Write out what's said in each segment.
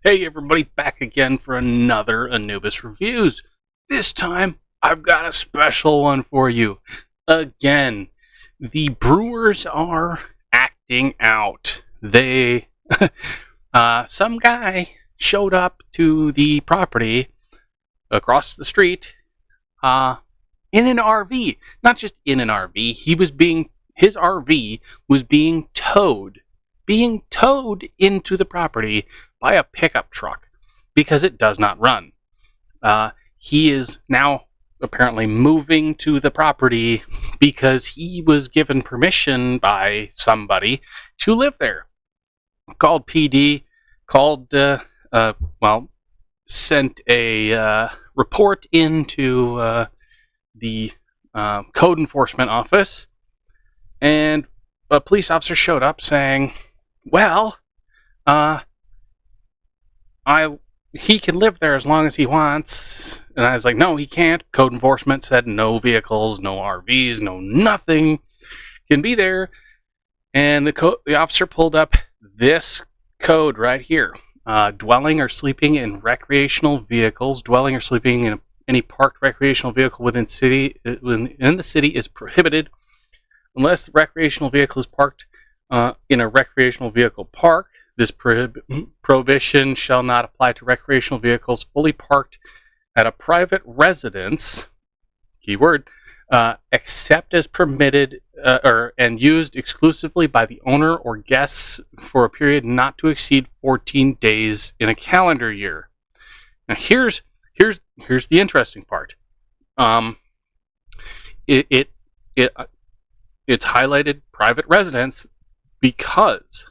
Hey everybody, back again for another Anubis Reviews. This time, I've got a special one for you. Again, the Brewers are acting out. Some guy showed up to the property across the street, in an RV. Not just in an RV, his RV was being towed into the property by a pickup truck because it does not run. He is now apparently moving to the property because he was given permission by somebody to live there. Called PD, sent a report into the code enforcement office, and a police officer showed up saying, well, he can live there as long as he wants. And I was like, no, he can't. Code enforcement said no vehicles, no RVs, no nothing can be there. And the officer pulled up this code right here. Dwelling or sleeping in recreational vehicles. Dwelling or sleeping in any parked recreational vehicle within the city is prohibited unless the recreational vehicle is parked in a recreational vehicle park. This prohibition shall not apply to recreational vehicles fully parked at a private residence, keyword, except as permitted and used exclusively by the owner or guests for a period not to exceed 14 days in a calendar year. Now here's the interesting part. It's highlighted private residence because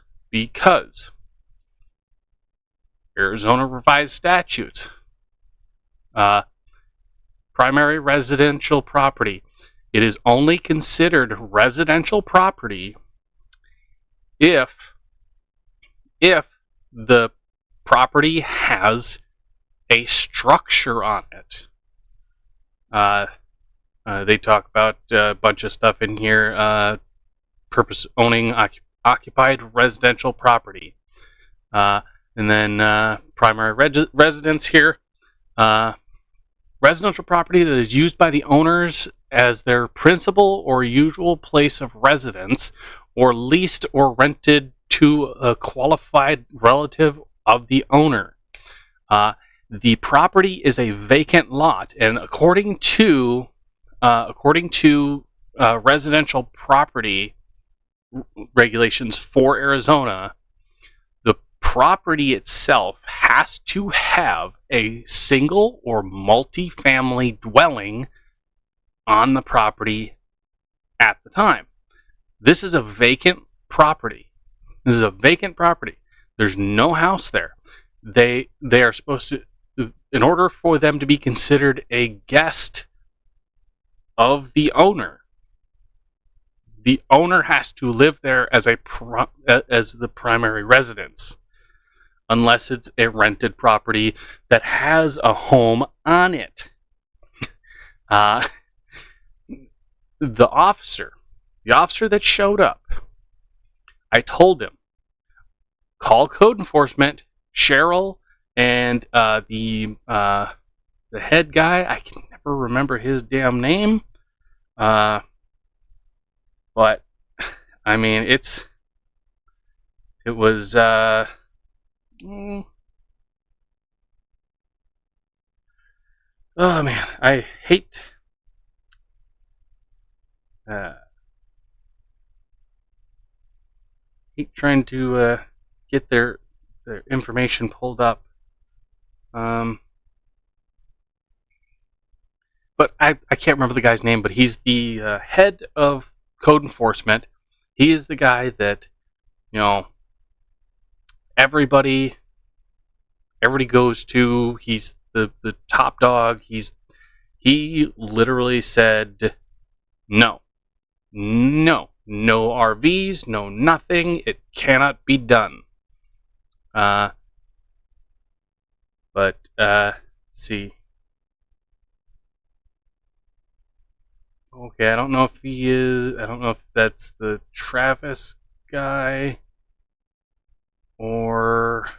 Arizona revised statutes. Primary residential property. It is only considered residential property if the property has a structure on it. They talk about a bunch of stuff in here. Purpose owning occupied residential property. And then primary residence here. Residential property that is used by the owners as their principal or usual place of residence, or leased or rented to a qualified relative of the owner. The property is a vacant lot, and according to residential property regulations for Arizona, the property itself has to have a single or multi-family dwelling on the property at the time. This is a vacant property. There's no house there. They are supposed to, in order for them to be considered a guest of the owner has to live there as the primary residence, unless it's a rented property that has a home on it. The officer that showed up, I told him, call code enforcement, Cheryl, and the head guy. I can never remember his damn name. But I mean, it was oh man, I hate trying to get their information pulled up. But I can't remember the guy's name, but he's the head of code enforcement. He is the guy that, everybody goes to. He's the top dog. He literally said no RVs, no nothing. It cannot be done. But let's see. Okay, I don't know if he is. I don't know if that's the Travis guy or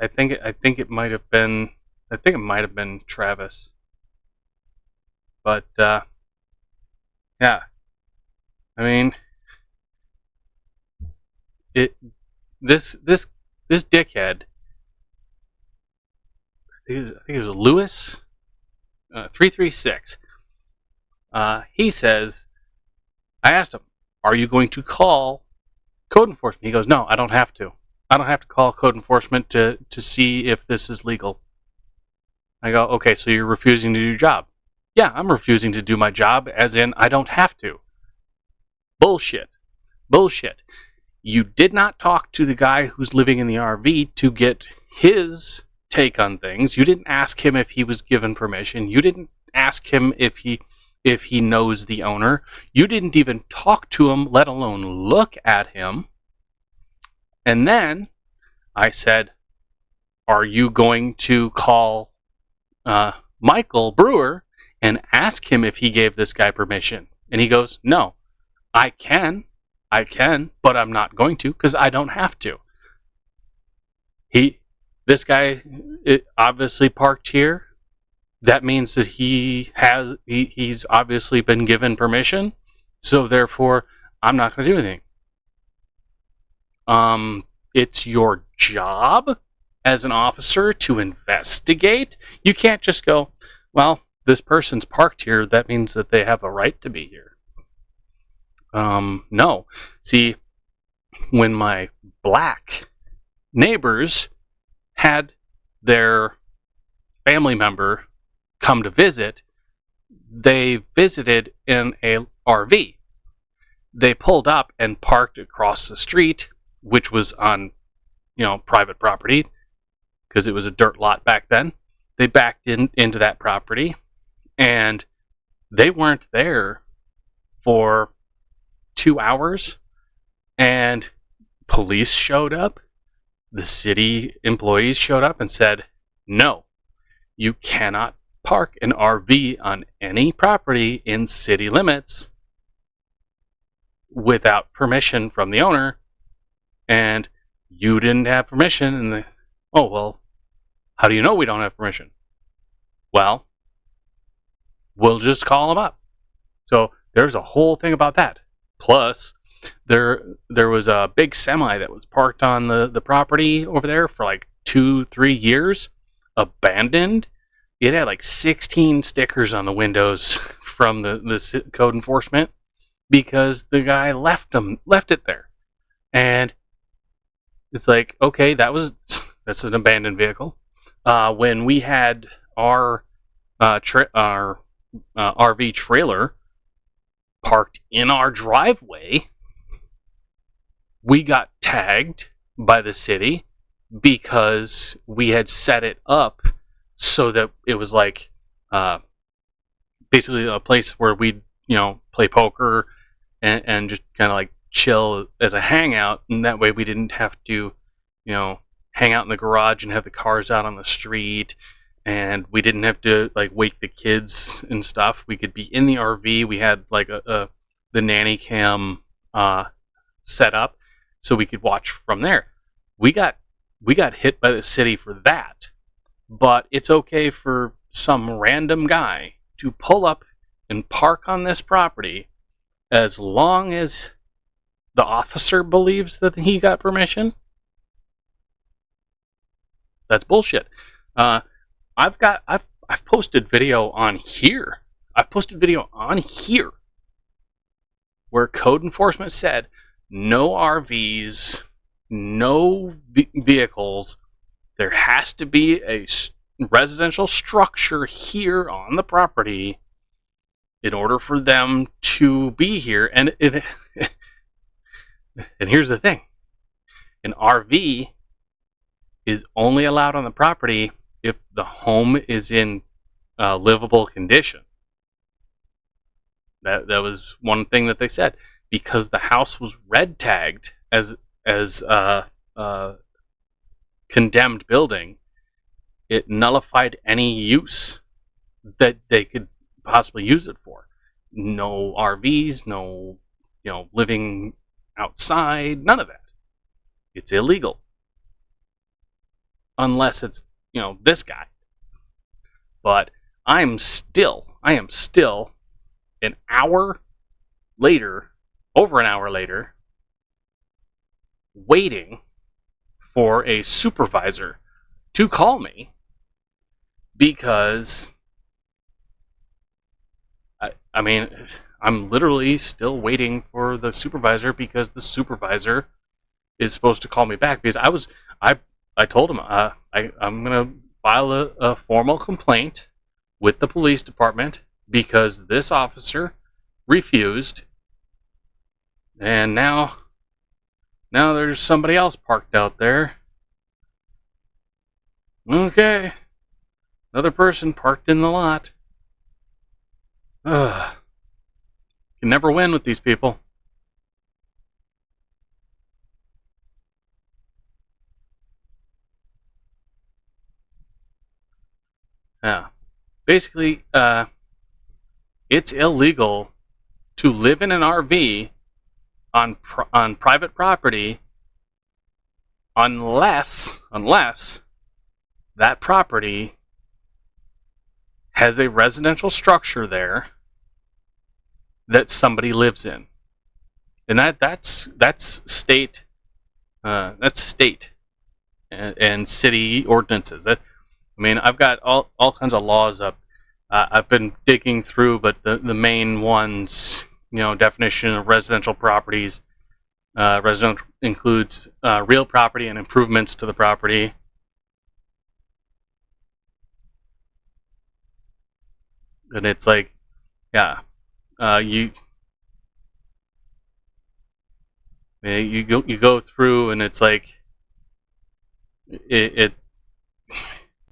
I think it might have been Travis, but yeah, I mean it. This dickhead. I think it was Lewis 336. He says, I asked him, "Are you going to call code enforcement?" He goes, "No, I don't have to. I don't have to call code enforcement to see if this is legal." I go, "Okay, so you're refusing to do your job?" "Yeah, I'm refusing to do my job, as in I don't have to." Bullshit. Bullshit. You did not talk to the guy who's living in the RV to get his take on things. You didn't ask him if he was given permission. You didn't ask him if he knows the owner. You didn't even talk to him, let alone look at him. And then I said, "Are you going to call Michael Brewer and ask him if he gave this guy permission?" And he goes, "No, I can, but I'm not going to because I don't have to." This guy obviously parked here. That means that he's obviously been given permission. So therefore, I'm not going to do anything. It's your job as an officer to investigate. You can't just go, "Well, this person's parked here. That means that they have a right to be here." No. See, when my black neighbors had their family member come to visit, they visited in a RV. They pulled up and parked across the street, which was on, private property, because it was a dirt lot back then. They backed into that property, and they weren't there for 2 hours, and police showed up. The city employees showed up and said, "No, you cannot park an RV on any property in city limits without permission from the owner." And you didn't have permission. And "Oh, well, how do you know we don't have permission?" "Well, we'll just call them up." So there's a whole thing about that. Plus, there was a big semi that was parked on the property over there for like 2-3 years, abandoned. It had like 16 stickers on the windows from the code enforcement because the guy left it there. And it's like, okay, that's an abandoned vehicle. When we had our RV trailer parked in our driveway, we got tagged by the city because we had set it up so that it was like basically a place where we'd play poker and just kind of like chill as a hangout, and that way we didn't have to hang out in the garage and have the cars out on the street, and we didn't have to like wake the kids and stuff. We could be in the RV. We had like the nanny cam set up so we could watch from there. We got hit by the city for that, but it's okay for some random guy to pull up and park on this property as long as the officer believes that he got permission. That's bullshit. I've posted video on here. I've posted video on here where code enforcement said no RVs, no vehicles. There has to be a residential structure here on the property in order for them to be here. And and here's the thing: an RV is only allowed on the property if the home is in livable condition. That was one thing that they said, because the house was red tagged as condemned building. It nullified any use that they could possibly use it for. No RVs, no living outside, none of that. It's illegal. unless it's, this guy. But I am still an hour later, over an hour later, waiting for a supervisor to call me because I'm literally still waiting for the supervisor because the supervisor is supposed to call me back because I told him I'm gonna file a formal complaint with the police department because this officer refused, and now there's somebody else parked out there. Okay, another person parked in the lot. Ugh. Can never win with these people. Yeah. Basically, it's illegal to live in an RV on private property unless that property has a residential structure there that somebody lives in, and that's state and city ordinances. I've got all kinds of laws up. I've been digging through, but the main ones, definition of residential properties. Residential includes real property and improvements to the property. And it's like, yeah, you go through, and it's like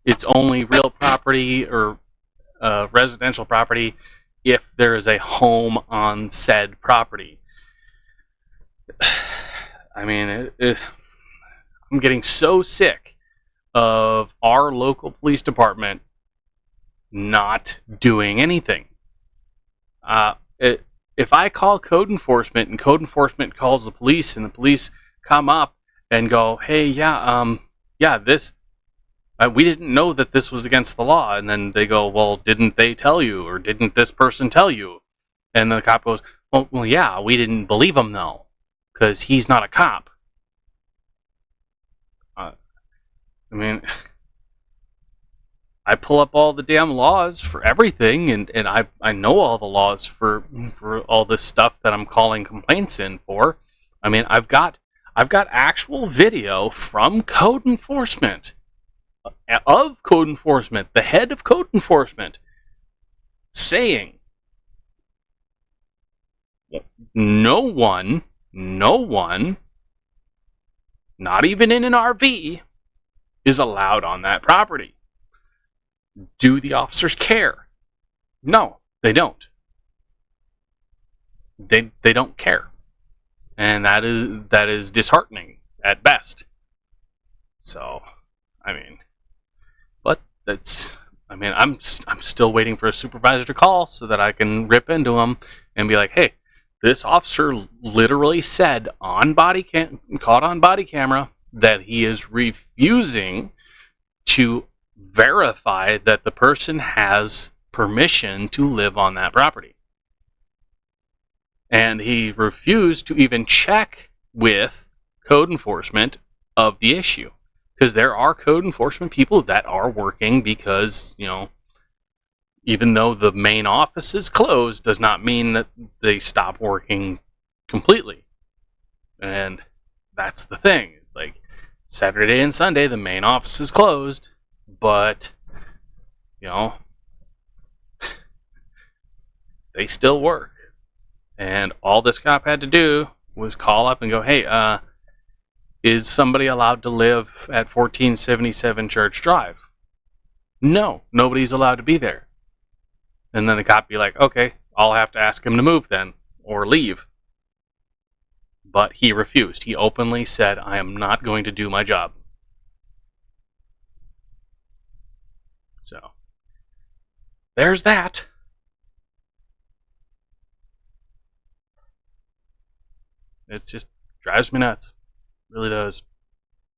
it's only real property or residential property if there is a home on said property. I'm getting so sick of our local police department not doing anything. If I call code enforcement and code enforcement calls the police and the police come up and go, hey, this, we didn't know that this was against the law. And then they go, well, didn't they tell you? Or didn't this person tell you? And the cop goes, well, yeah, we didn't believe him, though, because he's not a cop. I pull up all the damn laws for everything, and I know all the laws for all this stuff that I'm calling complaints in for. I've got actual video from code enforcement, the head of code enforcement, saying no one, not even in an RV, is allowed on that property. Do the officers care? No, they don't. They don't care, and that is disheartening at best. So, but that's. I'm still waiting for a supervisor to call so that I can rip into him and be like, hey, this officer literally said caught on body camera that he is refusing to verify that the person has permission to live on that property. And he refused to even check with code enforcement of the issue. Because there are code enforcement people that are working because, even though the main office is closed, does not mean that they stop working completely. And that's the thing. It's like Saturday and Sunday, the main office is closed, but, they still work. And all this cop had to do was call up and go, hey, is somebody allowed to live at 1477 Church Drive? No, nobody's allowed to be there. And then the cop be like, okay, I'll have to ask him to move then, or leave. But he refused. He openly said, I am not going to do my job. So, there's that. It just drives me nuts. It really does.